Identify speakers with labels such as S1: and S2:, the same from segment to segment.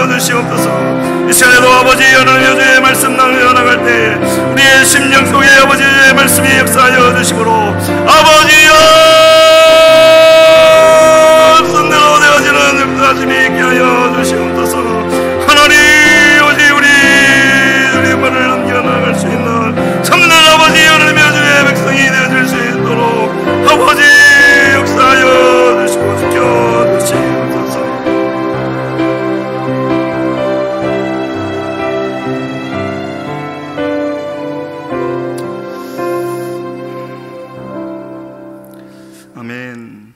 S1: 역사하여 주시옵소서. 이 시간에도 아버지 하나님의 주의 말씀 나눠나갈 때 우리의 심령 속에 아버지의 말씀이 역사하여 주시므로 아버지여 선대로 되어지는 역사하심이 있게 하여 주시옵소서. 하나님 오직 우리 말을 남겨나갈 수 있는 참된 아버지 하나님의 주의 백성이 되어질 수 있도록 아버지 역사하여 주시고 지켜주시옵소서. 아멘.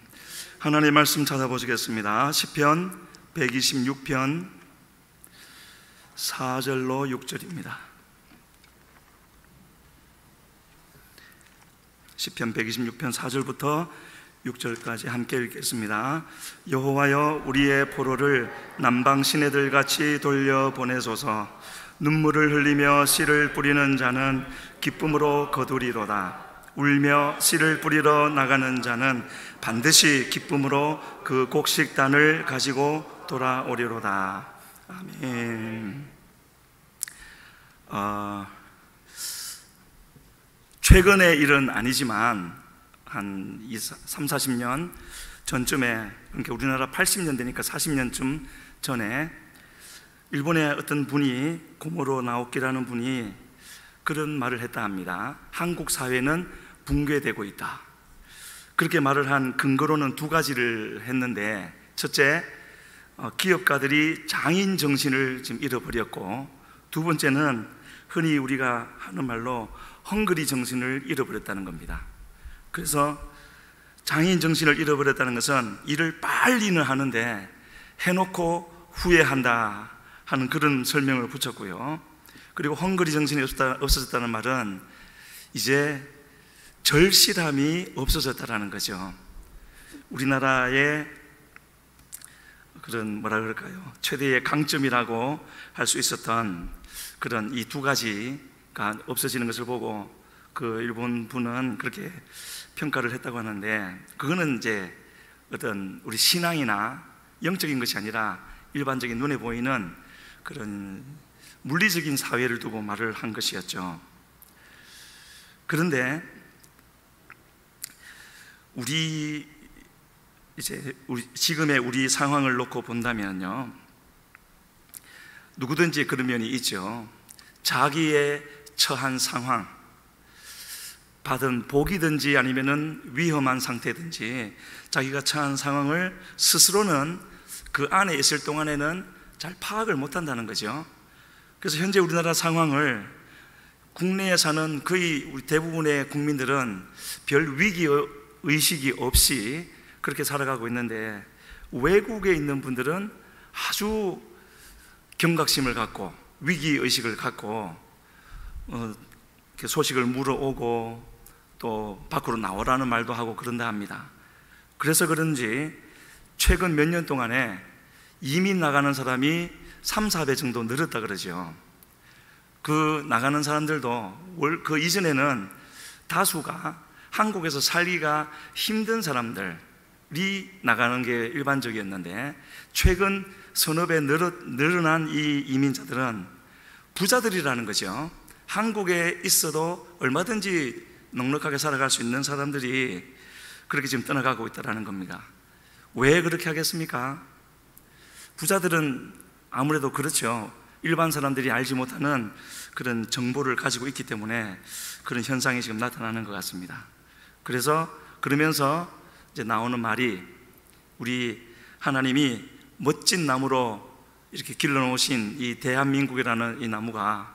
S1: 하나님의 말씀 찾아보시겠습니다. 시편 126편 4절로 6절입니다. 시편 126편 4절부터 6절까지 함께 읽겠습니다. 여호와여 우리의 포로를 남방 시내들 같이 돌려보내소서. 눈물을 흘리며 씨를 뿌리는 자는 기쁨으로 거두리로다. 울며 씨를 뿌리러 나가는 자는 반드시 기쁨으로 그 곡식단을 가지고 돌아오리로다. 아멘. 최근의 일은 아니지만 한 30-40년 전쯤에, 그러니까 우리나라 80년 되니까 40년쯤 전에 일본의 어떤 분이, 고모로 나오키라는 분이 그런 말을 했다 합니다. 한국 사회는 붕괴되고 있다. 그렇게 말을 한 근거로는 두 가지를 했는데, 첫째, 기업가들이 장인 정신을 지금 잃어버렸고, 두 번째는 흔히 우리가 하는 말로 헝그리 정신을 잃어버렸다는 겁니다. 그래서 장인 정신을 잃어버렸다는 것은 일을 빨리는 하는데 해놓고 후회한다 하는 그런 설명을 붙였고요. 그리고 헝그리 정신이 없어졌다는 말은 이제 절실함이 없어졌다는 거죠. 우리나라의 그런 뭐라 그럴까요? 최대의 강점이라고 할 수 있었던 그런 이 두 가지가 없어지는 것을 보고 그 일본 분은 그렇게 평가를 했다고 하는데, 그거는 이제 어떤 우리 신앙이나 영적인 것이 아니라 일반적인 눈에 보이는 그런 물리적인 사회를 두고 말을 한 것이었죠. 그런데 지금의 우리 상황을 놓고 본다면요, 누구든지 그런 면이 있죠. 자기의 처한 상황, 받은 복이든지 아니면은 위험한 상태든지 자기가 처한 상황을 스스로는 그 안에 있을 동안에는 잘 파악을 못한다는 거죠. 그래서 현재 우리나라 상황을 국내에 사는 거의 우리 대부분의 국민들은 별 위기 의식이 없이 그렇게 살아가고 있는데, 외국에 있는 분들은 아주 경각심을 갖고 위기 의식을 갖고 소식을 물어오고 또 밖으로 나오라는 말도 하고 그런다 합니다. 그래서 그런지 최근 몇 년 동안에 이민 나가는 사람이 3-4배 정도 늘었다 그러죠. 그 나가는 사람들도 그 이전에는 다수가 한국에서 살기가 힘든 사람들이 나가는 게 일반적이었는데, 최근 서너 배 늘어난 이 이민자들은 부자들이라는 거죠. 한국에 있어도 얼마든지 넉넉하게 살아갈 수 있는 사람들이 그렇게 지금 떠나가고 있다는 겁니다. 왜 그렇게 하겠습니까? 부자들은 아무래도 그렇죠. 일반 사람들이 알지 못하는 그런 정보를 가지고 있기 때문에 그런 현상이 지금 나타나는 것 같습니다. 그러면서 이제 나오는 말이, 우리 하나님이 멋진 나무로 이렇게 길러놓으신 이 대한민국이라는 이 나무가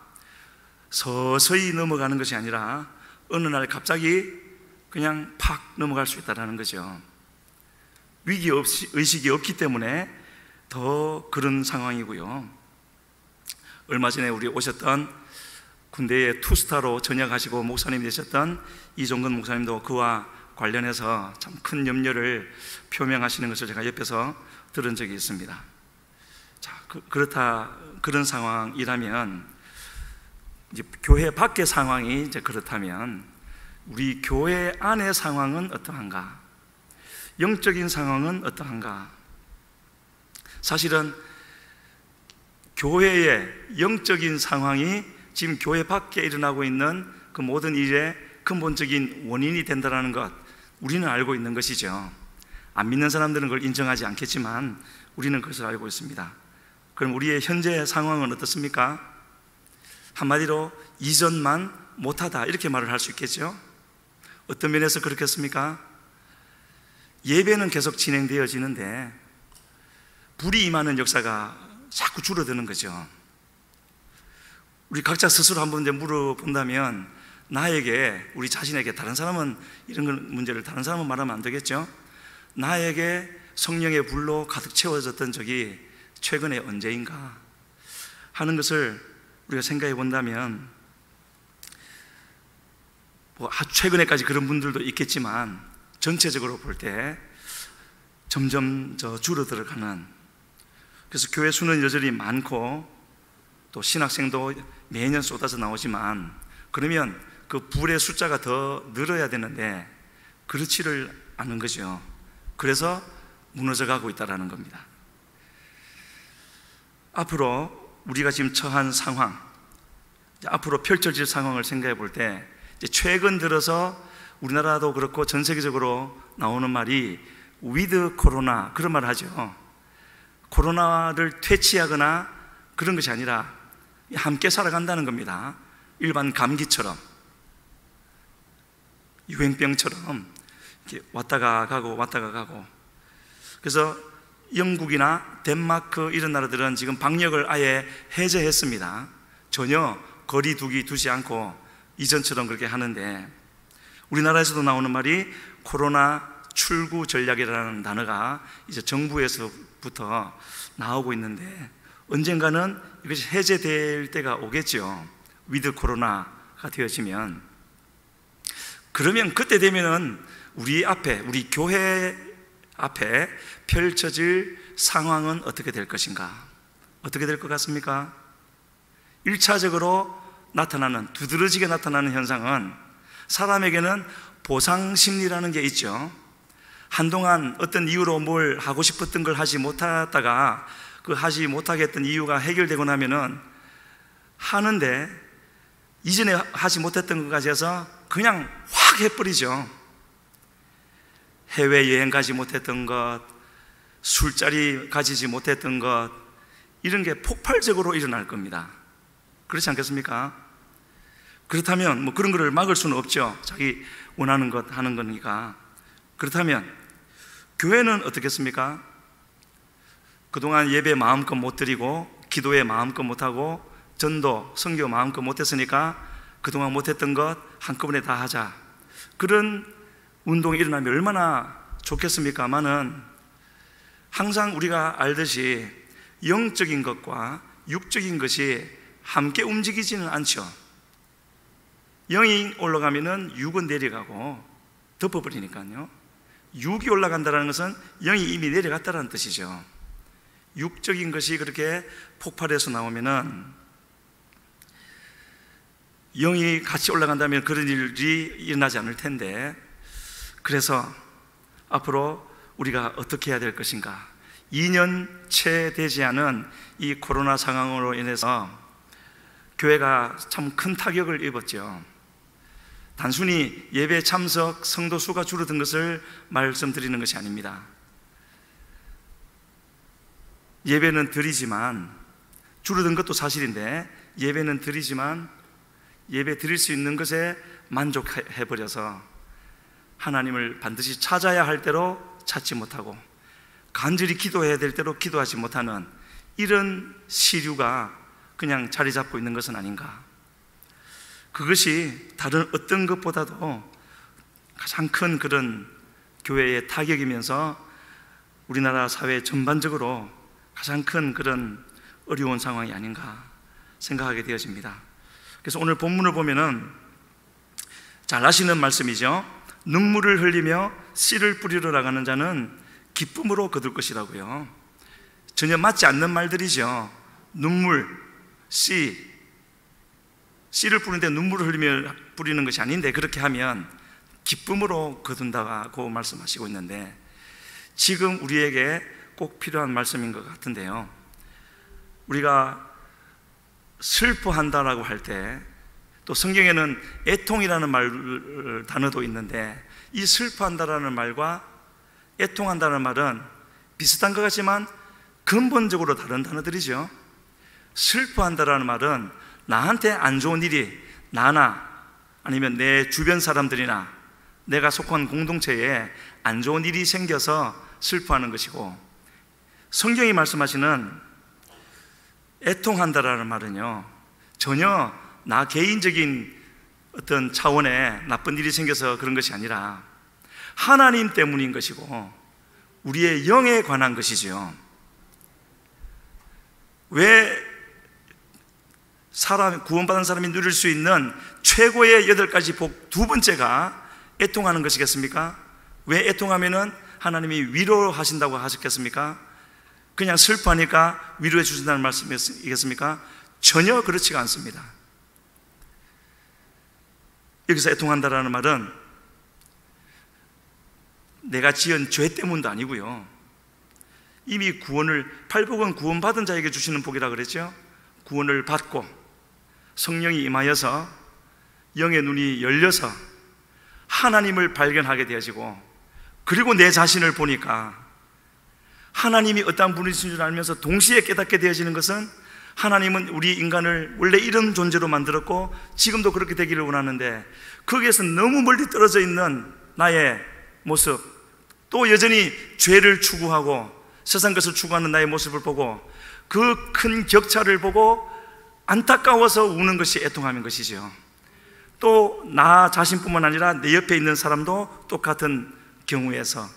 S1: 서서히 넘어가는 것이 아니라 어느 날 갑자기 그냥 팍 넘어갈 수 있다는 거죠. 위기 의식이 없기 때문에 더 그런 상황이고요. 얼마 전에 우리 오셨던 군대에 투스타로 전역하시고 목사님이 되셨던 이종근 목사님도 그와 관련해서 참 큰 염려를 표명하시는 것을 제가 옆에서 들은 적이 있습니다. 자, 그런 상황이라면, 이제 교회 밖의 상황이 이제 그렇다면 우리 교회 안의 상황은 어떠한가? 영적인 상황은 어떠한가? 사실은 교회의 영적인 상황이 지금 교회 밖에 일어나고 있는 그 모든 일의 근본적인 원인이 된다는 것, 우리는 알고 있는 것이죠. 안 믿는 사람들은 그걸 인정하지 않겠지만 우리는 그것을 알고 있습니다. 그럼 우리의 현재 상황은 어떻습니까? 한마디로 이전만 못하다, 이렇게 말을 할 수 있겠죠. 어떤 면에서 그렇겠습니까? 예배는 계속 진행되어지는데 불이 임하는 역사가 자꾸 줄어드는 거죠. 우리 각자 스스로 한번 이제 물어본다면, 나에게, 우리 자신에게, 다른 사람은 이런 문제를 다른 사람은 말하면 안 되겠죠. 나에게 성령의 불로 가득 채워졌던 적이 최근에 언제인가 하는 것을 우리가 생각해 본다면, 최근에까지 그런 분들도 있겠지만 전체적으로 볼 때 점점 줄어들어가는, 그래서 교회 수는 여전히 많고 또 신학생도 매년 쏟아져 나오지만, 그러면 그 불의 숫자가 더 늘어야 되는데 그렇지를 않은 거죠. 그래서 무너져 가고 있다는 겁니다. 앞으로 우리가 지금 처한 상황, 앞으로 펼쳐질 상황을 생각해 볼 때, 최근 들어서 우리나라도 그렇고 전 세계적으로 나오는 말이 위드 코로나, 그런 말을 하죠. 코로나를 퇴치하거나 그런 것이 아니라 함께 살아간다는 겁니다. 일반 감기처럼, 유행병처럼 이렇게 왔다가 가고 왔다가 가고. 그래서 영국이나 덴마크 이런 나라들은 지금 방역을 아예 해제했습니다. 전혀 거리 두지 않고 이전처럼 그렇게 하는데, 우리나라에서도 나오는 말이 코로나 출구 전략이라는 단어가 이제 정부에서부터 나오고 있는데, 언젠가는 이것이 해제될 때가 오겠죠. 위드 코로나가 되어지면. 그러면 그때 되면은 우리 교회 앞에 펼쳐질 상황은 어떻게 될 것인가? 어떻게 될 것 같습니까? 1차적으로 두드러지게 나타나는 현상은, 사람에게는 보상 심리라는 게 있죠. 한동안 어떤 이유로 뭘 하고 싶었던 걸 하지 못하다가 그 하지 못하게 했던 이유가 해결되고 나면은 하는데, 이전에 하지 못했던 것까지 해서 그냥 확 해버리죠. 해외여행 가지 못했던 것, 술자리 가지지 못했던 것, 이런 게 폭발적으로 일어날 겁니다. 그렇지 않겠습니까? 그렇다면 그런 거를 막을 수는 없죠. 자기 원하는 것 하는 거니까. 그렇다면 교회는 어떻겠습니까? 그동안 예배 마음껏 못 드리고 기도에 마음껏 못하고 전도, 선교 마음껏 못했으니까 그동안 못했던 것 한꺼번에 다 하자, 그런 운동이 일어나면 얼마나 좋겠습니까마는, 항상 우리가 알듯이 영적인 것과 육적인 것이 함께 움직이지는 않죠. 영이 올라가면은 육은 내려가고 덮어버리니까요. 육이 올라간다는 것은 영이 이미 내려갔다는 뜻이죠. 육적인 것이 그렇게 폭발해서 나오면은 영이 같이 올라간다면 그런 일이 일어나지 않을 텐데, 그래서 앞으로 우리가 어떻게 해야 될 것인가? 2년 채 되지 않은 이 코로나 상황으로 인해서 교회가 참 큰 타격을 입었죠. 단순히 예배 참석 성도 수가 줄어든 것을 말씀드리는 것이 아닙니다. 예배는 드리지만, 줄어든 것도 사실인데, 예배는 드리지만 예배 드릴 수 있는 것에 만족해버려서 하나님을 반드시 찾아야 할 대로 찾지 못하고 간절히 기도해야 될 대로 기도하지 못하는 이런 시류가 그냥 자리 잡고 있는 것은 아닌가. 그것이 다른 어떤 것보다도 가장 큰 그런 교회의 타격이면서 우리나라 사회 전반적으로 가장 큰 그런 어려운 상황이 아닌가 생각하게 되어집니다. 그래서 오늘 본문을 보면은 잘 아시는 말씀이죠. 눈물을 흘리며 씨를 뿌리러 나가는 자는 기쁨으로 거둘 것이라고요. 전혀 맞지 않는 말들이죠. 눈물, 씨를 뿌리는데 눈물을 흘리며 뿌리는 것이 아닌데, 그렇게 하면 기쁨으로 거둔다고 말씀하시고 있는데, 지금 우리에게 꼭 필요한 말씀인 것 같은데요. 우리가 슬퍼한다라고 할 때, 또 성경에는 애통이라는 단어도 있는데, 이 슬퍼한다라는 말과 애통한다는 말은 비슷한 것 같지만 근본적으로 다른 단어들이죠. 슬퍼한다라는 말은 나한테 안 좋은 일이, 나나 아니면 내 주변 사람들이나 내가 속한 공동체에 안 좋은 일이 생겨서 슬퍼하는 것이고, 성경이 말씀하시는 애통한다라는 말은요, 전혀 나 개인적인 어떤 차원의 나쁜 일이 생겨서 그런 것이 아니라 하나님 때문인 것이고 우리의 영에 관한 것이죠. 왜 구원받은 사람이 누릴 수 있는 최고의 8가지 복 두 번째가 애통하는 것이겠습니까? 왜 애통하면은 하나님이 위로하신다고 하셨겠습니까? 그냥 슬퍼하니까 위로해 주신다는 말씀이겠습니까? 전혀 그렇지가 않습니다. 여기서 애통한다라는 말은 내가 지은 죄 때문도 아니고요, 이미 팔복은 구원받은 자에게 주시는 복이라 그랬죠. 구원을 받고 성령이 임하여서 영의 눈이 열려서 하나님을 발견하게 되어지고, 그리고 내 자신을 보니까 하나님이 어떤 분이신 줄 알면서 동시에 깨닫게 되어지는 것은, 하나님은 우리 인간을 원래 이런 존재로 만들었고 지금도 그렇게 되기를 원하는데, 거기에서 너무 멀리 떨어져 있는 나의 모습, 또 여전히 죄를 추구하고 세상 것을 추구하는 나의 모습을 보고 그 큰 격차를 보고 안타까워서 우는 것이 애통하는 것이죠. 또 나 자신뿐만 아니라 내 옆에 있는 사람도 똑같은 경우에서,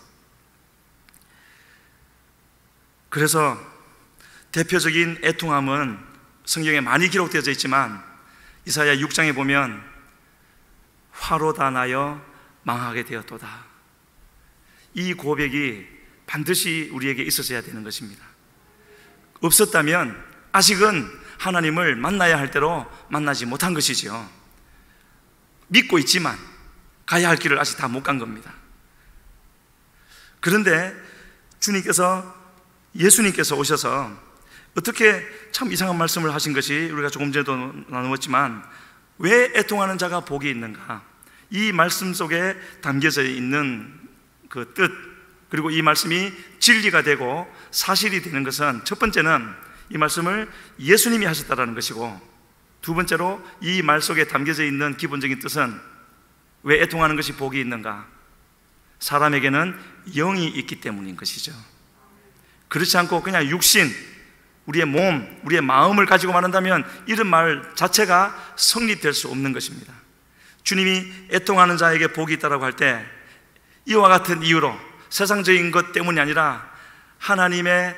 S1: 그래서 대표적인 애통함은 성경에 많이 기록되어져 있지만 이사야 6장에 보면 화로 다 나여 망하게 되었도다, 이 고백이 반드시 우리에게 있어져야 되는 것입니다. 없었다면 아직은 하나님을 만나야 할 대로 만나지 못한 것이지요. 믿고 있지만 가야 할 길을 아직 다 못 간 겁니다. 그런데 예수님께서 오셔서 어떻게 참 이상한 말씀을 하신 것이 우리가 조금 전에도 나누었지만, 왜 애통하는 자가 복이 있는가, 이 말씀 속에 담겨져 있는 그 뜻, 그리고 이 말씀이 진리가 되고 사실이 되는 것은, 첫 번째는 이 말씀을 예수님이 하셨다라는 것이고, 두 번째로 이 말 속에 담겨져 있는 기본적인 뜻은, 왜 애통하는 것이 복이 있는가, 사람에게는 영이 있기 때문인 것이죠. 그렇지 않고 그냥 육신, 우리의 몸, 우리의 마음을 가지고 말한다면 이런 말 자체가 성립될 수 없는 것입니다. 주님이 애통하는 자에게 복이 있다고 할 때 이와 같은 이유로, 세상적인 것 때문이 아니라 하나님의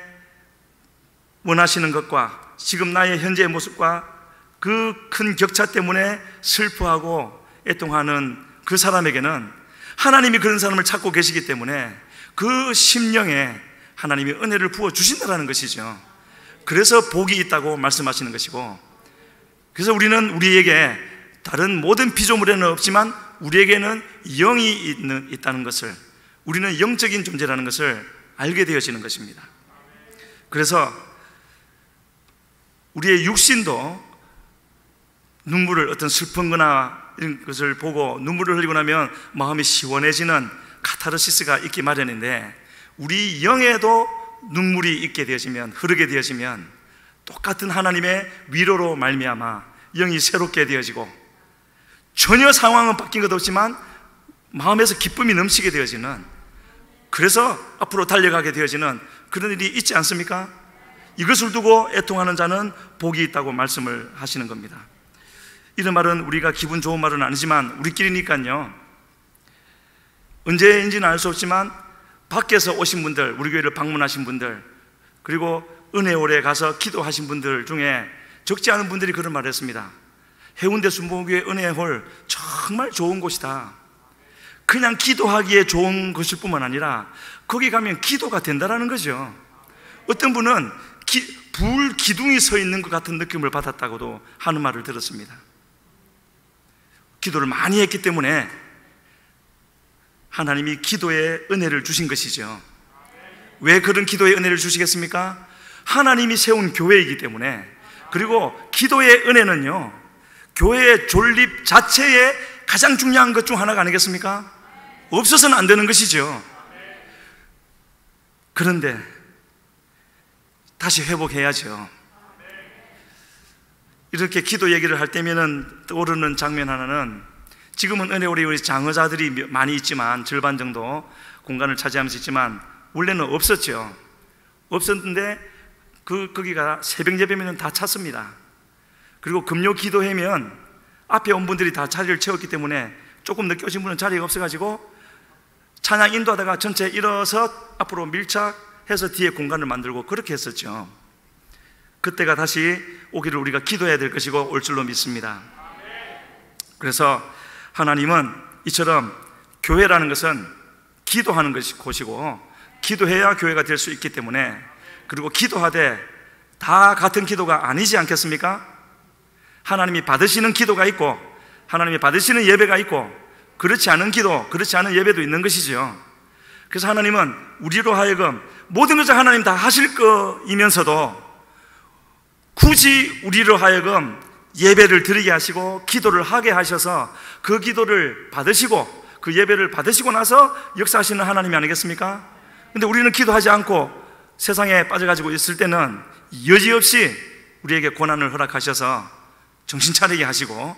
S1: 원하시는 것과 지금 나의 현재의 모습과 그 큰 격차 때문에 슬퍼하고 애통하는 그 사람에게는 하나님이 그런 사람을 찾고 계시기 때문에 그 심령에 하나님이 은혜를 부어주신다는 것이죠. 그래서 복이 있다고 말씀하시는 것이고, 그래서 우리는 우리에게 다른 모든 피조물에는 없지만 우리에게는 영이 있다는 것을, 우리는 영적인 존재라는 것을 알게 되어지는 것입니다. 그래서 우리의 육신도 눈물을, 어떤 슬픈 거나 이런 것을 보고 눈물을 흘리고 나면 마음이 시원해지는 카타르시스가 있기 마련인데, 우리 영에도 눈물이 있게 되어지면, 흐르게 되어지면 똑같은 하나님의 위로로 말미암아 영이 새롭게 되어지고, 전혀 상황은 바뀐 것 없지만 마음에서 기쁨이 넘치게 되어지는, 그래서 앞으로 달려가게 되어지는 그런 일이 있지 않습니까? 이것을 두고 애통하는 자는 복이 있다고 말씀을 하시는 겁니다. 이런 말은 우리가 기분 좋은 말은 아니지만 우리끼리니까요, 언제인지는 알 수 없지만 밖에서 오신 분들, 우리 교회를 방문하신 분들, 그리고 은혜홀에 가서 기도하신 분들 중에 적지 않은 분들이 그런 말을 했습니다. 해운대 순복음교회 은혜홀 정말 좋은 곳이다. 그냥 기도하기에 좋은 것일 뿐만 아니라 거기 가면 기도가 된다는 거죠. 어떤 분은 불 기둥이 서 있는 것 같은 느낌을 받았다고도 하는 말을 들었습니다. 기도를 많이 했기 때문에 하나님이 기도의 은혜를 주신 것이죠. 왜 그런 기도의 은혜를 주시겠습니까? 하나님이 세운 교회이기 때문에, 그리고 기도의 은혜는요, 교회의 존립 자체의 가장 중요한 것 중 하나가 아니겠습니까? 없어서는 안 되는 것이죠. 그런데 다시 회복해야죠. 이렇게 기도 얘기를 할 때면은 떠오르는 장면 하나는, 지금은 은혜오리 우리 장의자들이 많이 있지만, 절반 정도 공간을 차지하면서 있지만, 원래는 없었죠. 없었는데 거기가 새벽 예배면 다 찼습니다. 그리고 금요 기도회면 앞에 온 분들이 다 자리를 채웠기 때문에 조금 늦게 오신 분은 자리가 없어가지고 찬양 인도하다가 전체 일어서 앞으로 밀착해서 뒤에 공간을 만들고 그렇게 했었죠. 그때가 다시 오기를 우리가 기도해야 될 것이고 올 줄로 믿습니다. 그래서 하나님은 이처럼 교회라는 것은 기도하는 곳이고, 기도해야 교회가 될 수 있기 때문에, 그리고 기도하되 다 같은 기도가 아니지 않겠습니까? 하나님이 받으시는 기도가 있고 하나님이 받으시는 예배가 있고, 그렇지 않은 기도, 그렇지 않은 예배도 있는 것이죠. 그래서 하나님은 우리로 하여금 모든 것을 하나님 다 하실 거이면서도 굳이 우리로 하여금 예배를 드리게 하시고 기도를 하게 하셔서 그 기도를 받으시고 그 예배를 받으시고 나서 역사하시는 하나님이 아니겠습니까? 근데 우리는 기도하지 않고 세상에 빠져가지고 있을 때는 여지없이 우리에게 고난을 허락하셔서 정신 차리게 하시고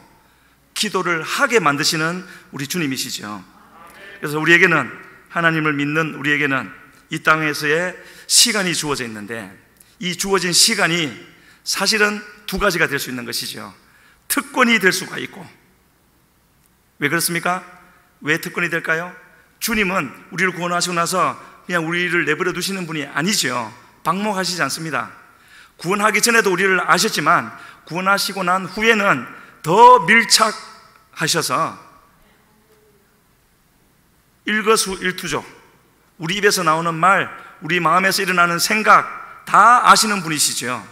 S1: 기도를 하게 만드시는 우리 주님이시죠. 그래서 우리에게는, 하나님을 믿는 우리에게는 이 땅에서의 시간이 주어져 있는데, 이 주어진 시간이 사실은 두 가지가 될 수 있는 것이죠. 특권이 될 수가 있고. 왜 그렇습니까? 왜 특권이 될까요? 주님은 우리를 구원하시고 나서 그냥 우리를 내버려 두시는 분이 아니죠. 방목하시지 않습니다. 구원하기 전에도 우리를 아셨지만 구원하시고 난 후에는 더 밀착하셔서 일거수일투족, 우리 입에서 나오는 말, 우리 마음에서 일어나는 생각 다 아시는 분이시죠.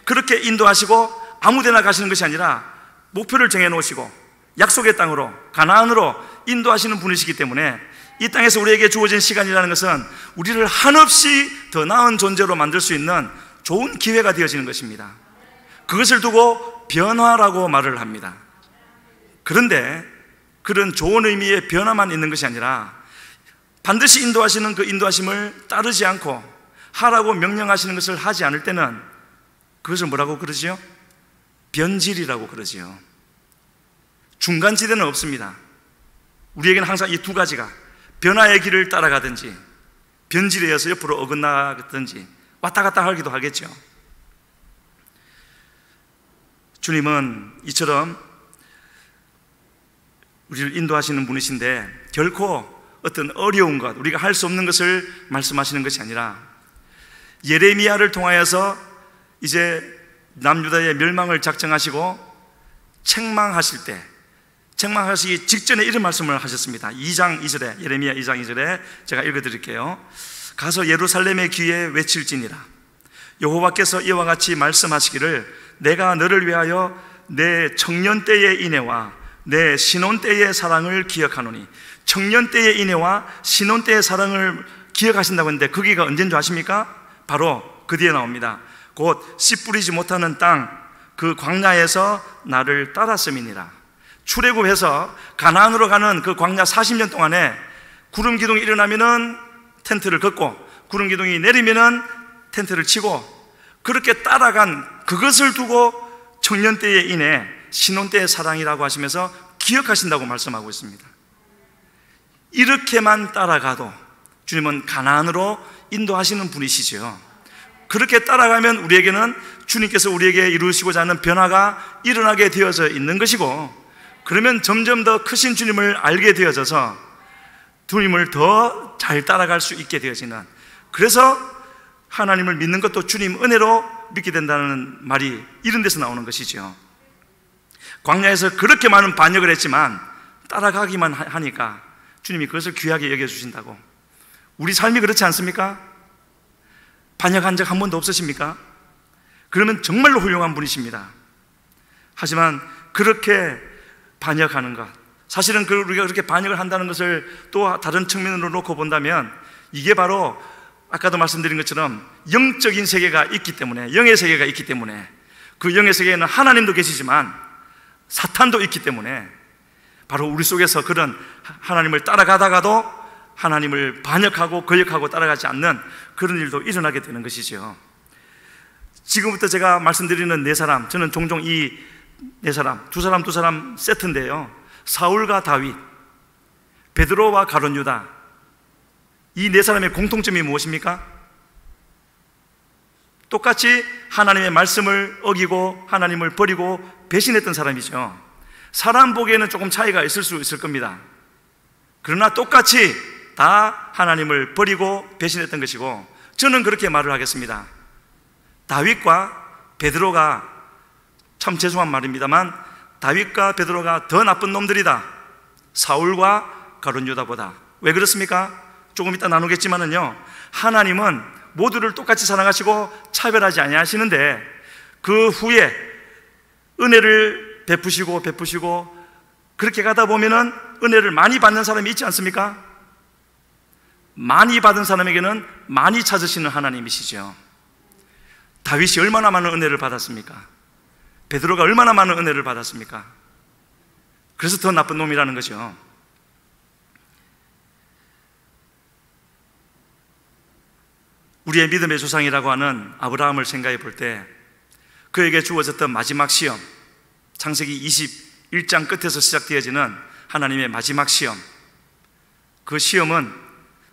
S1: 그렇게 인도하시고 아무데나 가시는 것이 아니라 목표를 정해놓으시고 약속의 땅으로, 가나안으로 인도하시는 분이시기 때문에 이 땅에서 우리에게 주어진 시간이라는 것은 우리를 한없이 더 나은 존재로 만들 수 있는 좋은 기회가 되어지는 것입니다. 그것을 두고 변화라고 말을 합니다. 그런데 그런 좋은 의미의 변화만 있는 것이 아니라 반드시 인도하시는 그 인도하심을 따르지 않고 하라고 명령하시는 것을 하지 않을 때는 그것을 뭐라고 그러지요? 변질이라고 그러지요. 중간지대는 없습니다. 우리에게는 항상 이 두 가지가, 변화의 길을 따라가든지 변질에 의해서 옆으로 어긋나든지 왔다 갔다 하기도 하겠죠. 주님은 이처럼 우리를 인도하시는 분이신데 결코 어떤 어려운 것, 우리가 할 수 없는 것을 말씀하시는 것이 아니라 예레미야를 통하여서 이제 남유다의 멸망을 작정하시고 책망하실 때, 책망하시기 직전에 이런 말씀을 하셨습니다. 2장 2절에, 예레미야 2장 2절에 제가 읽어드릴게요. 가서 예루살렘의 귀에 외칠지니라. 여호와께서 이와 같이 말씀하시기를, 내가 너를 위하여 내 청년 때의 인애와 내 신혼 때의 사랑을 기억하노니. 청년 때의 인애와 신혼 때의 사랑을 기억하신다고 했는데 거기가 언제인 줄 아십니까? 바로 그 뒤에 나옵니다. 곧 씨 뿌리지 못하는 땅, 그 광야에서 나를 따랐음이니라. 출애굽해서 가나안으로 가는 그 광야 40년 동안에 구름 기둥이 일어나면은 텐트를 걷고 구름 기둥이 내리면은 텐트를 치고 그렇게 따라간 그것을 두고 청년 때의 인애, 신혼 때의 사랑이라고 하시면서 기억하신다고 말씀하고 있습니다. 이렇게만 따라가도 주님은 가나안으로 인도하시는 분이시죠. 그렇게 따라가면 우리에게는 주님께서 우리에게 이루시고자 하는 변화가 일어나게 되어져 있는 것이고, 그러면 점점 더 크신 주님을 알게 되어져서 주님을 더 잘 따라갈 수 있게 되어지는, 그래서 하나님을 믿는 것도 주님 은혜로 믿게 된다는 말이 이런 데서 나오는 것이죠. 광야에서 그렇게 많은 반역을 했지만 따라가기만 하니까 주님이 그것을 귀하게 여겨주신다고. 우리 삶이 그렇지 않습니까? 반역한 적 한 번도 없으십니까? 그러면 정말로 훌륭한 분이십니다. 하지만 그렇게 반역하는 것, 사실은 우리가 그렇게 반역을 한다는 것을 또 다른 측면으로 놓고 본다면 이게 바로 아까도 말씀드린 것처럼 영적인 세계가 있기 때문에, 영의 세계가 있기 때문에 그 영의 세계에는 하나님도 계시지만 사탄도 있기 때문에 바로 우리 속에서 그런 하나님을 따라가다가도 하나님을 반역하고 거역하고 따라가지 않는 그런 일도 일어나게 되는 것이죠. 지금부터 제가 말씀드리는 네 사람, 저는 종종 이 네 사람, 두 사람 세트인데요, 사울과 다윗, 베드로와 가룟 유다, 이 네 사람의 공통점이 무엇입니까? 똑같이 하나님의 말씀을 어기고 하나님을 버리고 배신했던 사람이죠. 사람 보기에는 조금 차이가 있을 수 있을 겁니다. 그러나 똑같이 다 하나님을 버리고 배신했던 것이고, 저는 그렇게 말을 하겠습니다. 다윗과 베드로가, 참 죄송한 말입니다만, 다윗과 베드로가 더 나쁜 놈들이다, 사울과 가룟 유다보다. 왜 그렇습니까? 조금 이따 나누겠지만은요, 하나님은 모두를 똑같이 사랑하시고 차별하지 아니하시는데, 그 후에 은혜를 베푸시고 그렇게 가다 보면은 은혜를 많이 받는 사람이 있지 않습니까? 많이 받은 사람에게는 많이 찾으시는 하나님이시죠. 다윗이 얼마나 많은 은혜를 받았습니까? 베드로가 얼마나 많은 은혜를 받았습니까? 그래서 더 나쁜 놈이라는 거죠. 우리의 믿음의 조상이라고 하는 아브라함을 생각해 볼 때, 그에게 주어졌던 마지막 시험, 창세기 21장 끝에서 시작되어지는 하나님의 마지막 시험, 그 시험은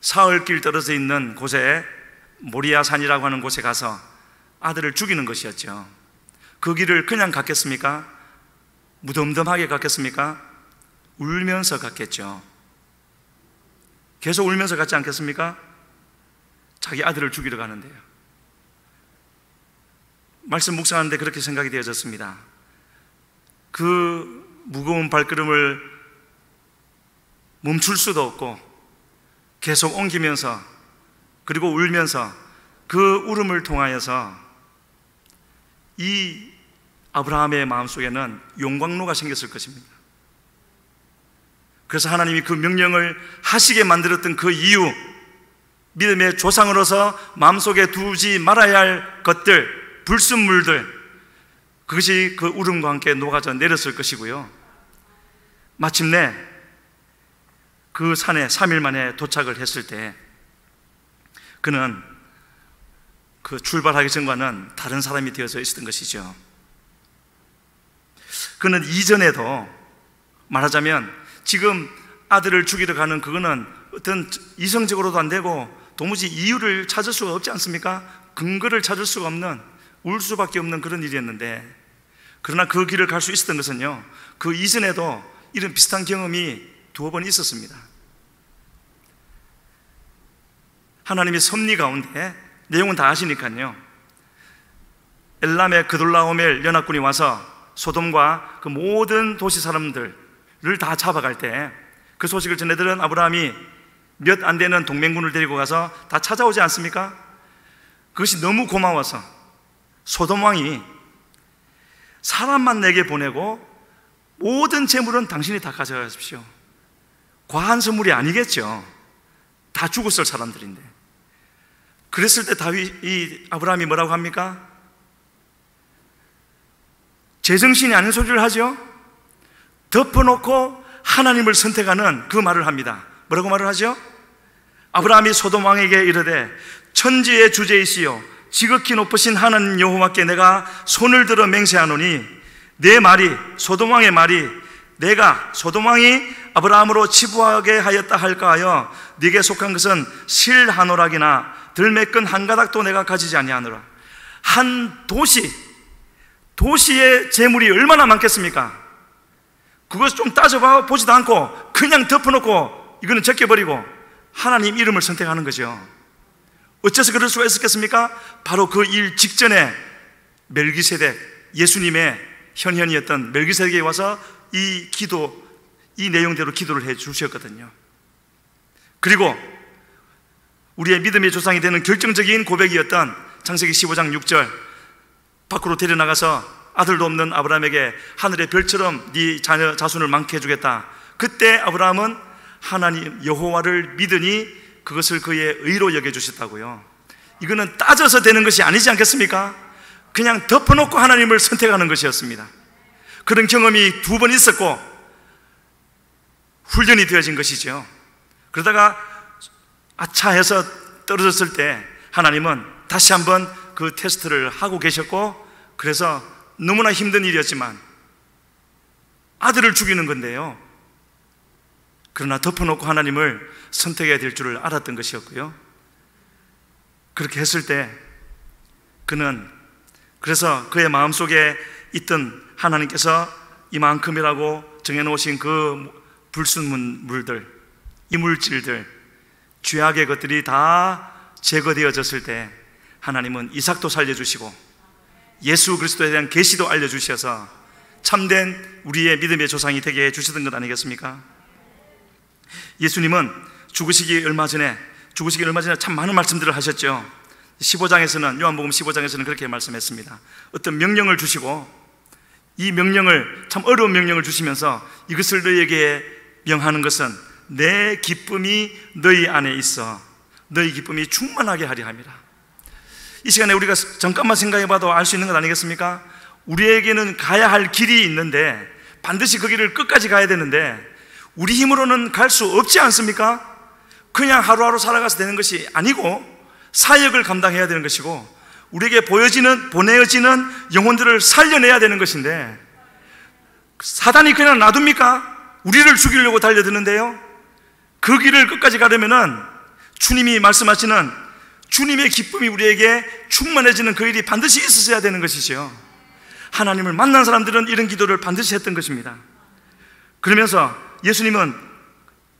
S1: 사흘길 떨어져 있는 곳에, 모리아 산이라고 하는 곳에 가서 아들을 죽이는 것이었죠. 그 길을 그냥 갔겠습니까? 무덤덤하게 갔겠습니까? 울면서 갔겠죠. 계속 울면서 갔지 않겠습니까? 자기 아들을 죽이러 가는데요. 말씀 묵상하는데 그렇게 생각이 되어졌습니다. 그 무거운 발걸음을 멈출 수도 없고 계속 옮기면서, 그리고 울면서, 그 울음을 통하여서 이 아브라함의 마음속에는 용광로가 생겼을 것입니다. 그래서 하나님이 그 명령을 하시게 만들었던 그 이유, 믿음의 조상으로서 마음속에 두지 말아야 할 것들, 불순물들, 그것이 그 울음과 함께 녹아져 내렸을 것이고요. 마침내 그 산에 3일 만에 도착을 했을 때, 그는 그 출발하기 전과는 다른 사람이 되어져 있었던 것이죠. 그는 이전에도, 말하자면 지금 아들을 죽이러 가는 그거는 어떤 이성적으로도 안 되고 도무지 이유를 찾을 수가 없지 않습니까? 근거를 찾을 수가 없는, 울 수밖에 없는 그런 일이었는데, 그러나 그 길을 갈 수 있었던 것은요, 그 이전에도 이런 비슷한 경험이 두어 번 있었습니다. 하나님의 섭리 가운데, 내용은 다 아시니까요, 엘람의 그돌라오멜 연합군이 와서 소돔과 그 모든 도시 사람들을 다 잡아갈 때, 그 소식을 전해들은 아브라함이 몇 안 되는 동맹군을 데리고 가서 다 찾아오지 않습니까? 그것이 너무 고마워서 소돔 왕이 사람만 내게 보내고 모든 재물은 당신이 다 가져가십시오. 과한 선물이 아니겠죠. 다 죽었을 사람들인데. 그랬을 때 이 아브라함이 뭐라고 합니까? 제정신이 아닌 소리를 하죠. 덮어놓고 하나님을 선택하는 그 말을 합니다. 뭐라고 말을 하죠? 아브라함이 소돔 왕에게 이르되, 천지의 주제이시여 지극히 높으신 하나님 여호와께 내가 손을 들어 맹세하노니, 내 말이, 소돔 왕의 말이, 내가 소돔 왕이 아브라함으로 치부하게 하였다 할까 하여 네게 속한 것은 실 한 오락이나 들매끈 한 가닥도 내가 가지지 아니하노라. 한 도시의 재물이 얼마나 많겠습니까? 그것을 좀 따져봐 보지도 않고 그냥 덮어놓고 이거는 제껴버리고 하나님 이름을 선택하는 거죠. 어째서 그럴 수가 있었겠습니까? 바로 그 일 직전에 멜기세덱, 예수님의 현현이었던 멜기세덱이 와서 이 내용대로 기도를 해 주셨거든요. 그리고 우리의 믿음의 조상이 되는 결정적인 고백이었던 창세기 15장 6절, 밖으로 데려나가서 아들도 없는 아브라함에게 하늘의 별처럼 네 자손을 많게 해주겠다. 그때 아브라함은 하나님 여호와를 믿으니 그것을 그의 의로 여겨주셨다고요. 이거는 따져서 되는 것이 아니지 않겠습니까? 그냥 덮어놓고 하나님을 선택하는 것이었습니다. 그런 경험이 2번 있었고 훈련이 되어진 것이죠. 그러다가 아차 해서 떨어졌을 때 하나님은 다시 한번 그 테스트를 하고 계셨고, 그래서 너무나 힘든 일이었지만 아들을 죽이는 건데요, 그러나 덮어놓고 하나님을 선택해야 될 줄을 알았던 것이었고요. 그렇게 했을 때 그는, 그래서 그의 마음속에 있던 하나님께서 이만큼이라고 정해놓으신 그 불순물들, 이물질들, 죄악의 것들이 다 제거되어졌을 때 하나님은 이삭도 살려주시고 예수 그리스도에 대한 계시도 알려주셔서 참된 우리의 믿음의 조상이 되게 해주시던 것 아니겠습니까? 예수님은 죽으시기 얼마 전에 참 많은 말씀들을 하셨죠. 15장에서는, 요한복음 15장에서는 그렇게 말씀했습니다. 어떤 명령을 주시고, 이 명령을, 참 어려운 명령을 주시면서 이것을 너희에게 명하는 것은 내 기쁨이 너희 안에 있어 너희 기쁨이 충만하게 하려 함이라. 이 시간에 우리가 잠깐만 생각해 봐도 알 수 있는 것 아니겠습니까? 우리에게는 가야 할 길이 있는데 반드시 그 길을 끝까지 가야 되는데 우리 힘으로는 갈 수 없지 않습니까? 그냥 하루하루 살아가서 되는 것이 아니고 사역을 감당해야 되는 것이고 우리에게 보내어지는 영혼들을 살려내야 되는 것인데, 사단이 그냥 놔둡니까? 우리를 죽이려고 달려드는데요, 그 길을 끝까지 가려면은 주님이 말씀하시는 주님의 기쁨이 우리에게 충만해지는 그 일이 반드시 있어야 되는 것이죠. 하나님을 만난 사람들은 이런 기도를 반드시 했던 것입니다. 그러면서 예수님은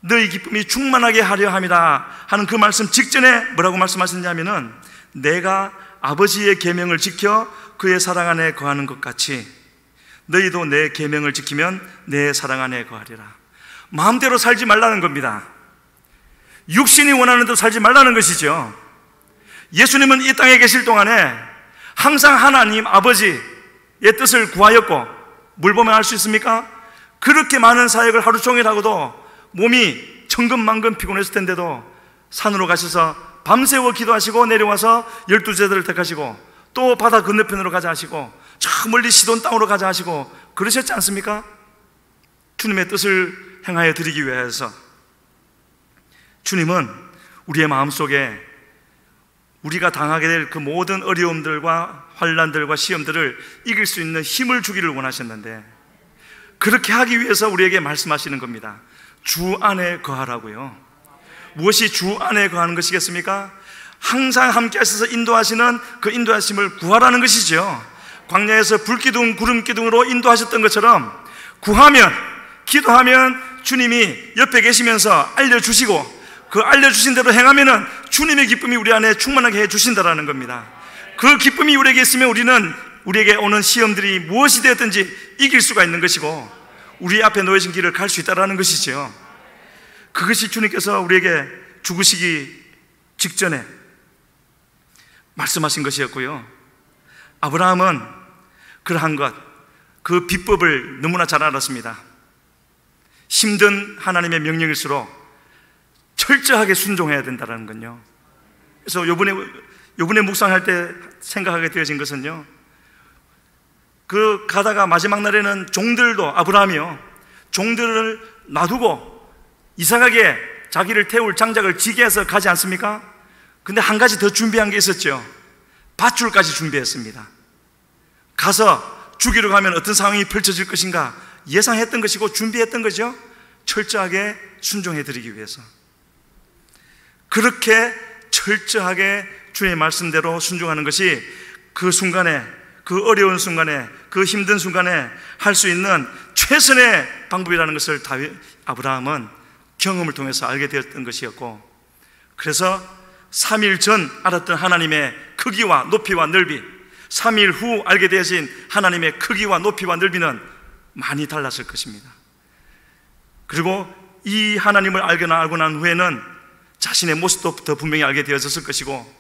S1: 너희 기쁨이 충만하게 하려 함이다 하는 그 말씀 직전에 뭐라고 말씀하셨냐면은, 내가 아버지의 계명을 지켜 그의 사랑 안에 거하는 것 같이 너희도 내 계명을 지키면 내 사랑 안에 거하리라. 마음대로 살지 말라는 겁니다. 육신이 원하는 대로 살지 말라는 것이죠. 예수님은 이 땅에 계실 동안에 항상 하나님 아버지의 뜻을 구하였고, 뭘 보면 알 수 있습니까? 그렇게 많은 사역을 하루 종일 하고도 몸이 천근만근 피곤했을 텐데도 산으로 가셔서 밤새워 기도하시고 내려와서 12제자를 택하시고 또 바다 건너편으로 가자 하시고 저 멀리 시돈 땅으로 가자 하시고 그러셨지 않습니까? 주님의 뜻을 행하여 드리기 위해서. 주님은 우리의 마음속에 우리가 당하게 될 그 모든 어려움들과 환난들과 시험들을 이길 수 있는 힘을 주기를 원하셨는데, 그렇게 하기 위해서 우리에게 말씀하시는 겁니다. 주 안에 거하라고요. 무엇이 주 안에 거하는 것이겠습니까? 항상 함께 하셔서 인도하시는 그 인도하심을 구하라는 것이죠. 광야에서 불기둥 구름기둥으로 인도하셨던 것처럼 구하면, 기도하면 주님이 옆에 계시면서 알려주시고 그 알려주신 대로 행하면은 주님의 기쁨이 우리 안에 충만하게 해주신다라는 겁니다. 그 기쁨이 우리에게 있으면 우리는 우리에게 오는 시험들이 무엇이 되었든지 이길 수가 있는 것이고 우리 앞에 놓여진 길을 갈 수 있다는 것이죠. 그것이 주님께서 우리에게 죽으시기 직전에 말씀하신 것이었고요. 아브라함은 그러한 것, 그 비법을 너무나 잘 알았습니다. 힘든 하나님의 명령일수록 철저하게 순종해야 된다는 건요. 그래서 요번에 묵상할 때 생각하게 되어진 것은요, 그 가다가 마지막 날에는 종들도, 아브라함이요, 종들을 놔두고 이상하게 자기를 태울 장작을 지게 해서 가지 않습니까? 근데 한 가지 더 준비한 게 있었죠. 밧줄까지 준비했습니다. 가서 죽이러 가면 어떤 상황이 펼쳐질 것인가 예상했던 것이고 준비했던 거죠. 철저하게 순종해 드리기 위해서. 그렇게 철저하게 주의 말씀대로 순종하는 것이 그 순간에, 그 어려운 순간에, 그 힘든 순간에 할 수 있는 최선의 방법이라는 것을 아브라함은 경험을 통해서 알게 되었던 것이었고, 그래서 3일 전 알았던 하나님의 크기와 높이와 넓이, 3일 후 알게 되어진 하나님의 크기와 높이와 넓이는 많이 달랐을 것입니다. 그리고 이 하나님을 알고 난 후에는 자신의 모습도 더 분명히 알게 되어졌을 것이고,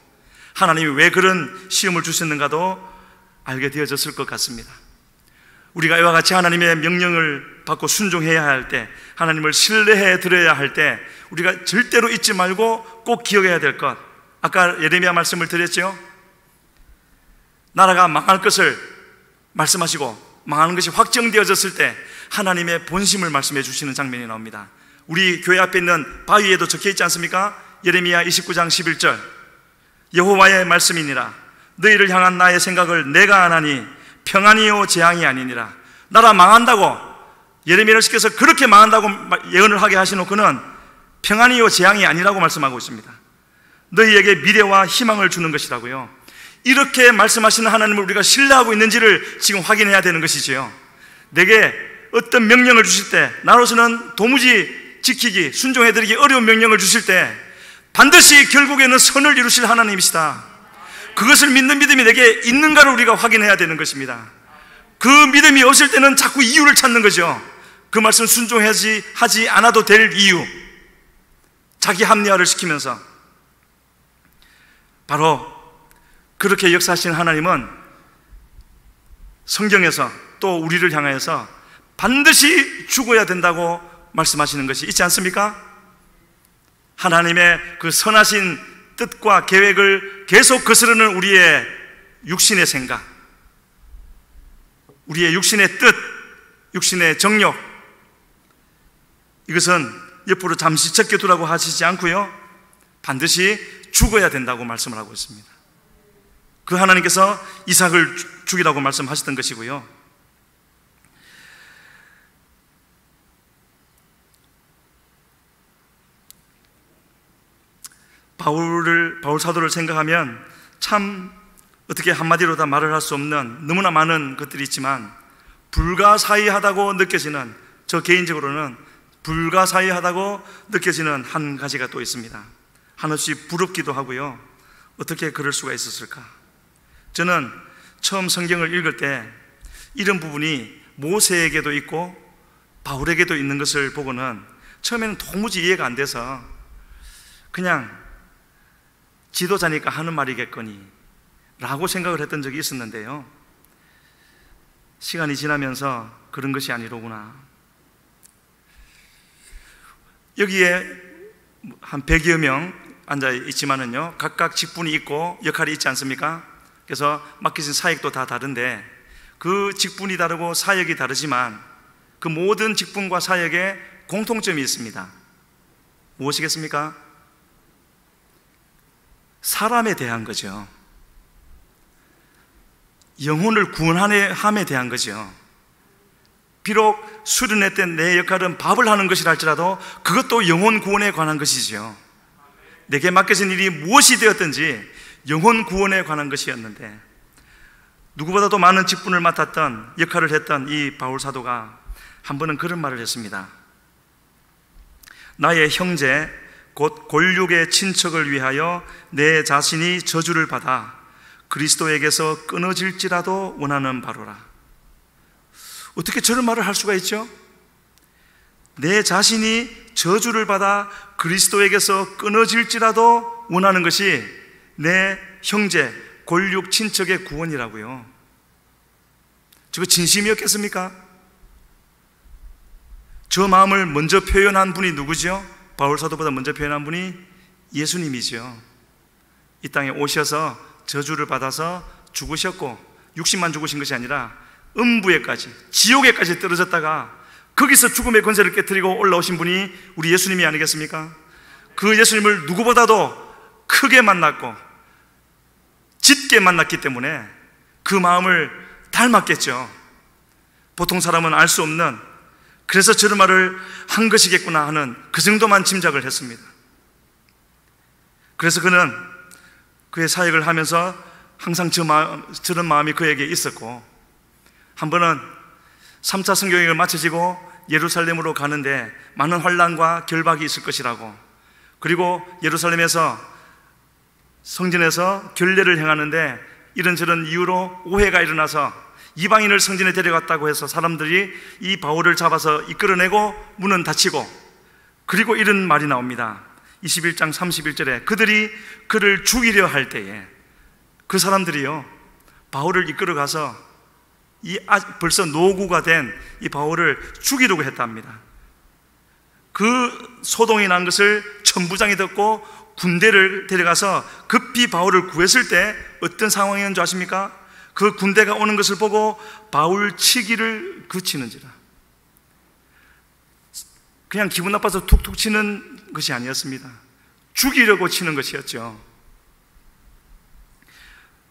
S1: 하나님이 왜 그런 시험을 주셨는가도 알게 되어졌을 것 같습니다. 우리가 이와 같이 하나님의 명령을 받고 순종해야 할 때, 하나님을 신뢰해 드려야 할 때 우리가 절대로 잊지 말고 꼭 기억해야 될 것, 아까 예레미야 말씀을 드렸죠. 나라가 망할 것을 말씀하시고 망하는 것이 확정되어졌을 때 하나님의 본심을 말씀해 주시는 장면이 나옵니다. 우리 교회 앞에 있는 바위에도 적혀 있지 않습니까? 예레미야 29장 11절, 여호와의 말씀이니라. 너희를 향한 나의 생각을 내가 아나니 평안이요 재앙이 아니니라. 나라 망한다고 예레미야를 시켜서 그렇게 망한다고 예언을 하게 하시놓고는 평안이요 재앙이 아니라고 말씀하고 있습니다. 너희에게 미래와 희망을 주는 것이라고요. 이렇게 말씀하시는 하나님을 우리가 신뢰하고 있는지를 지금 확인해야 되는 것이지요. 내게 어떤 명령을 주실 때 나로서는 도무지 지키기, 순종해드리기 어려운 명령을 주실 때 반드시 결국에는 선을 이루실 하나님이시다. 그것을 믿는 믿음이 내게 있는가를 우리가 확인해야 되는 것입니다. 그 믿음이 없을 때는 자꾸 이유를 찾는 거죠. 그 말씀 순종하지 않아도 될 이유, 자기 합리화를 시키면서. 바로 그렇게 역사하시는 하나님은 성경에서 또 우리를 향하여서 반드시 죽어야 된다고 말씀하시는 것이 있지 않습니까? 하나님의 그 선하신 뜻과 계획을 계속 거스르는 우리의 육신의 생각, 우리의 육신의 뜻, 육신의 정욕, 이것은 옆으로 잠시 제껴두라고 하시지 않고요, 반드시 죽어야 된다고 말씀을 하고 있습니다. 그 하나님께서 이삭을 죽이라고 말씀하셨던 것이고요. 바울 사도를 생각하면 참 어떻게 한마디로 다 말을 할 수 없는 너무나 많은 것들이 있지만 불가사의하다고 느껴지는, 저 개인적으로는 불가사의하다고 느껴지는 한 가지가 또 있습니다. 한없이 부럽기도 하고요. 어떻게 그럴 수가 있었을까? 저는 처음 성경을 읽을 때 이런 부분이 모세에게도 있고 바울에게도 있는 것을 보고는 처음에는 도무지 이해가 안 돼서 그냥 지도자니까 하는 말이겠거니 라고 생각을 했던 적이 있었는데요, 시간이 지나면서 그런 것이 아니로구나. 여기에 한 100여 명 앉아 있지만은요, 각각 직분이 있고 역할이 있지 않습니까? 그래서 맡기신 사역도 다 다른데 그 직분이 다르고 사역이 다르지만 그 모든 직분과 사역에 공통점이 있습니다. 무엇이겠습니까? 사람에 대한 거죠. 영혼을 구원함에 대한 거죠. 비록 수련회 때 내 역할은 밥을 하는 것이라 할지라도 그것도 영혼 구원에 관한 것이죠. 내게 맡겨진 일이 무엇이 되었든지 영혼 구원에 관한 것이었는데, 누구보다도 많은 직분을 맡았던, 역할을 했던 이 바울 사도가 한 번은 그런 말을 했습니다. 나의 형제 곧 골육의 친척을 위하여 내 자신이 저주를 받아 그리스도에게서 끊어질지라도 원하는 바로라. 어떻게 저런 말을 할 수가 있죠? 내 자신이 저주를 받아 그리스도에게서 끊어질지라도 원하는 것이 내 형제 골육 친척의 구원이라고요. 저거 진심이었겠습니까? 저 마음을 먼저 표현한 분이 누구죠? 바울 사도보다 먼저 표현한 분이 예수님이죠. 이 땅에 오셔서 저주를 받아서 죽으셨고, 육신만 죽으신 것이 아니라 음부에까지, 지옥에까지 떨어졌다가 거기서 죽음의 권세를 깨뜨리고 올라오신 분이 우리 예수님이 아니겠습니까? 그 예수님을 누구보다도 크게 만났고 짙게 만났기 때문에 그 마음을 닮았겠죠. 보통 사람은 알 수 없는, 그래서 저런 말을 한 것이겠구나 하는 그 정도만 짐작을 했습니다. 그래서 그는 그의 사역을 하면서 항상 저런 마음이 그에게 있었고, 한 번은 3차 성경여행을 마쳐지고 예루살렘으로 가는데 많은 환난과 결박이 있을 것이라고, 그리고 예루살렘에서 성전에서 결례를 행하는데 이런저런 이유로 오해가 일어나서 이방인을 성전에 데려갔다고 해서 사람들이 이 바울을 잡아서 이끌어내고 문은 닫히고, 그리고 이런 말이 나옵니다. 21장 31절에 그들이 그를 죽이려 할 때에 그 사람들이요, 바울을 이끌어가서 벌써 노구가 된 이 바울을 죽이려고 했답니다. 그 소동이 난 것을 천부장이 듣고 군대를 데려가서 급히 바울을 구했을 때 어떤 상황이었는지 아십니까? 그 군대가 오는 것을 보고 바울 치기를 그치는지라. 그냥 기분 나빠서 툭툭 치는 것이 아니었습니다. 죽이려고 치는 것이었죠.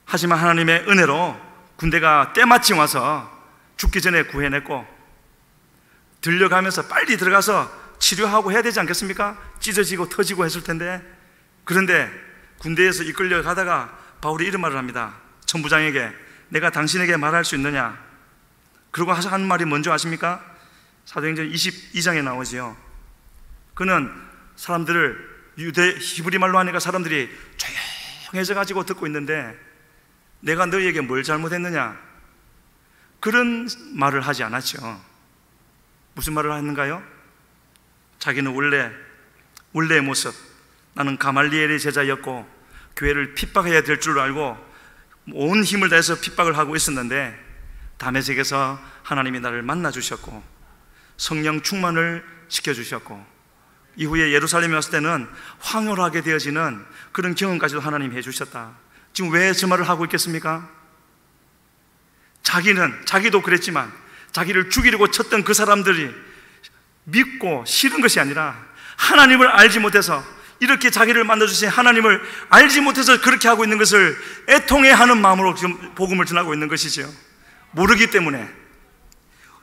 S1: 하지만 하나님의 은혜로 군대가 때마침 와서 죽기 전에 구해냈고, 들려가면서 빨리 들어가서 치료하고 해야 되지 않겠습니까? 찢어지고 터지고 했을 텐데. 그런데 군대에서 이끌려 가다가 바울이 이런 말을 합니다. 천부장에게, 내가 당신에게 말할 수 있느냐? 그러고 하는 말이 뭔지 아십니까? 사도행전 22장에 나오지요. 그는 사람들을, 히브리 말로 하니까 사람들이 조용해져 가지고 듣고 있는데, 내가 너희에게 뭘 잘못했느냐? 그런 말을 하지 않았죠. 무슨 말을 했는가요? 자기는 원래의 모습, 나는 가말리엘의 제자였고 교회를 핍박해야 될 줄 알고 온 힘을 다해서 핍박을 하고 있었는데, 다메섹에서 하나님이 나를 만나 주셨고 성령 충만을 시켜주셨고, 이후에 예루살렘에 왔을 때는 황홀하게 되어지는 그런 경험까지도 하나님이 해주셨다. 지금 왜 저 말을 하고 있겠습니까? 자기도 그랬지만 자기를 죽이려고 쳤던 그 사람들이 믿고 싫은 것이 아니라, 하나님을 알지 못해서, 이렇게 자기를 만나주신 하나님을 알지 못해서 그렇게 하고 있는 것을 애통해하는 마음으로 지금 복음을 전하고 있는 것이죠. 모르기 때문에.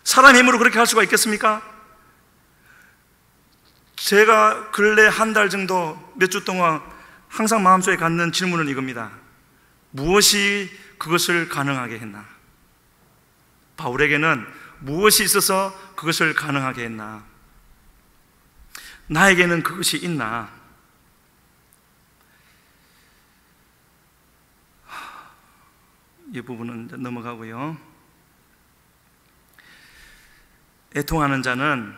S1: 사람 힘으로 그렇게 할 수가 있겠습니까? 제가 근래 한 달 정도, 몇 주 동안 항상 마음속에 갖는 질문은 이겁니다. 무엇이 그것을 가능하게 했나? 바울에게는 무엇이 있어서 그것을 가능하게 했나? 나에게는 그것이 있나? 이 부분은 넘어가고요. 애통하는 자는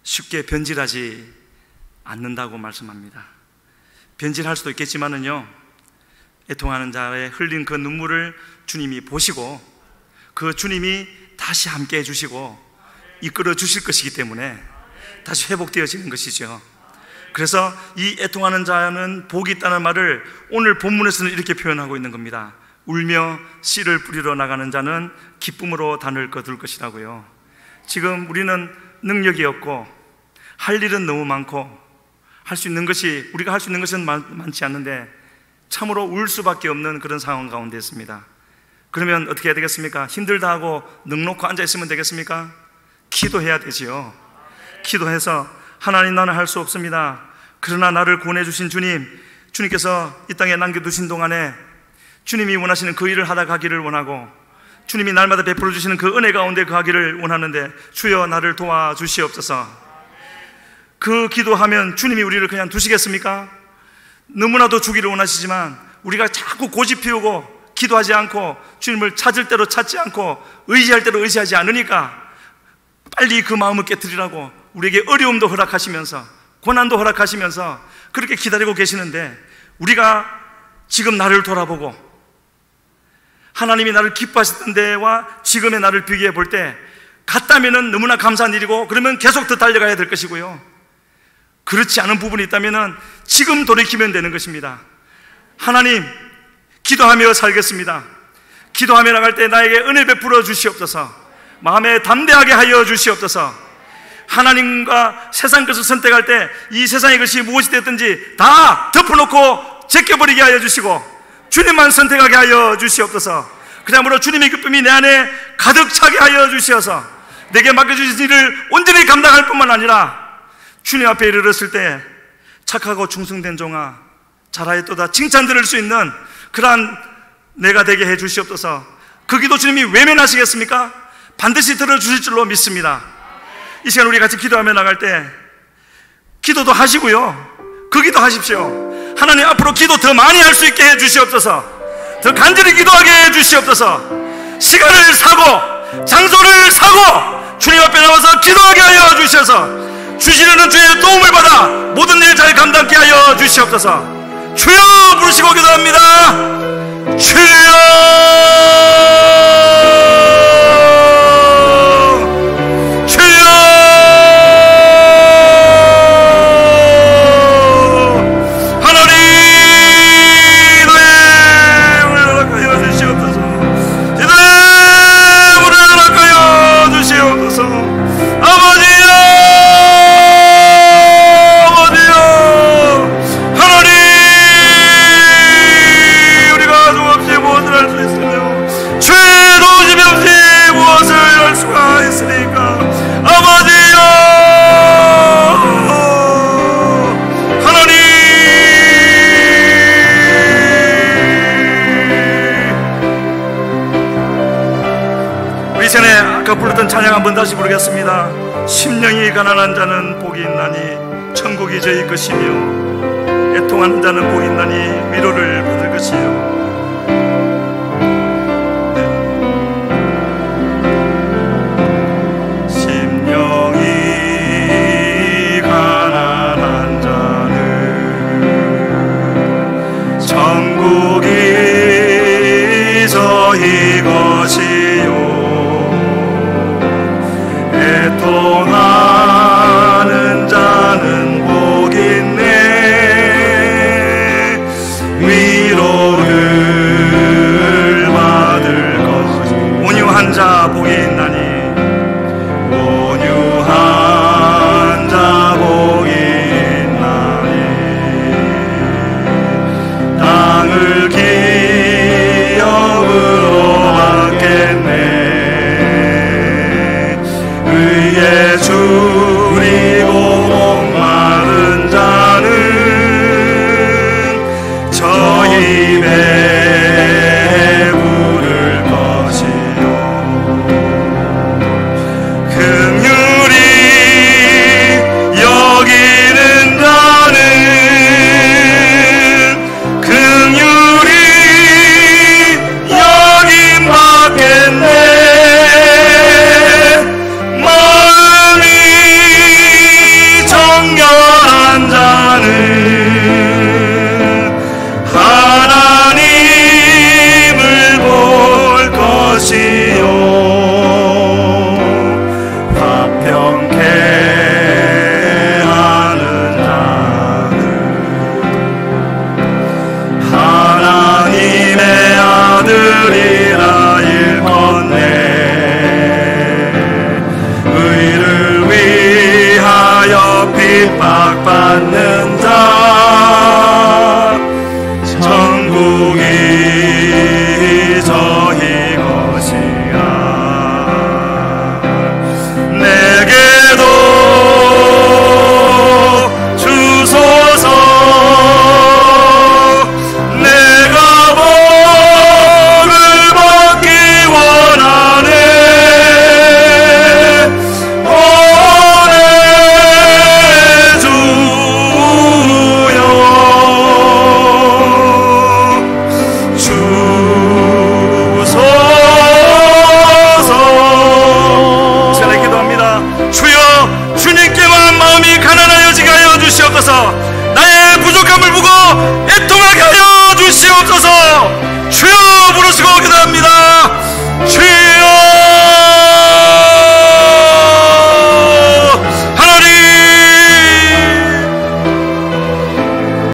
S1: 쉽게 변질하지 않는다고 말씀합니다. 변질할 수도 있겠지만은요, 애통하는 자의 흘린 그 눈물을 주님이 보시고 그 주님이 다시 함께 해주시고 이끌어 주실 것이기 때문에 다시 회복되어지는 것이죠. 그래서 이 애통하는 자는 복이 있다는 말을 오늘 본문에서는 이렇게 표현하고 있는 겁니다. 울며 씨를 뿌리러 나가는 자는 기쁨으로 단을 거둘 것이라고요. 지금 우리는 능력이 없고 할 일은 너무 많고 우리가 할 수 있는 것은 많지 않는데 참으로 울 수밖에 없는 그런 상황 가운데 있습니다. 그러면 어떻게 해야 되겠습니까? 힘들다 하고 넋놓고 앉아 있으면 되겠습니까? 기도해야 되지요. 기도해서, 하나님, 나는 할 수 없습니다. 그러나 나를 구원해 주신 주님께서 이 땅에 남겨두신 동안에 주님이 원하시는 그 일을 하다 가기를 원하고, 주님이 날마다 베풀어 주시는 그 은혜 가운데 거하기를 원하는데, 주여 나를 도와주시옵소서. 그 기도하면 주님이 우리를 그냥 두시겠습니까? 너무나도 주기를 원하시지만 우리가 자꾸 고집 피우고 기도하지 않고 주님을 찾을 대로 찾지 않고 의지할 대로 의지하지 않으니까, 빨리 그 마음을 깨트리라고 우리에게 어려움도 허락하시면서 고난도 허락하시면서 그렇게 기다리고 계시는데, 우리가 지금 나를 돌아보고 하나님이 나를 기뻐하셨던 때와 지금의 나를 비교해 볼 때 같다면 너무나 감사한 일이고, 그러면 계속 더 달려가야 될 것이고요, 그렇지 않은 부분이 있다면 지금 돌이키면 되는 것입니다. 하나님, 기도하며 살겠습니다. 기도하며 나갈 때 나에게 은혜 베풀어 주시옵소서. 마음에 담대하게 하여 주시옵소서. 하나님과 세상 것을 선택할 때 이 세상의 것이 무엇이 됐든지 다 덮어놓고 제껴버리게 하여 주시고 주님만 선택하게 하여 주시옵소서. 그야말로 주님의 기쁨이 내 안에 가득 차게 하여 주시어서 내게 맡겨주신 일을 온전히 감당할 뿐만 아니라 주님 앞에 이르렀을 때 착하고 충성된 종아 잘하였도다 칭찬 들을 수 있는 그러한 내가 되게 해 주시옵소서. 그 기도 주님이 외면하시겠습니까? 반드시 들어주실 줄로 믿습니다. 이 시간 우리 같이 기도하며 나갈 때 기도도 하시고요, 그 기도 하십시오. 하나님, 앞으로 기도 더 많이 할 수 있게 해 주시옵소서. 더 간절히 기도하게 해 주시옵소서. 시간을 사고 장소를 사고 주님 앞에 나와서 기도하게 하여 주셔서 주시려는 주의 도움을 받아 모든 일 잘 감당케 하여 주시옵소서. 주여 부르시고 기도합니다. 주여, 하나님, 너의 은혜를 허락하여 주시옵소서. 우리 전에 아까 불렀던 찬양 한번 다시 부르겠습니다. 심령이 가난한 자는 복이 있나니 천국이 저희 것이며 애통하는 자는 복이 있나니 위로를 받을 것이요. 심령이 가난한 자는 천국이 저희 것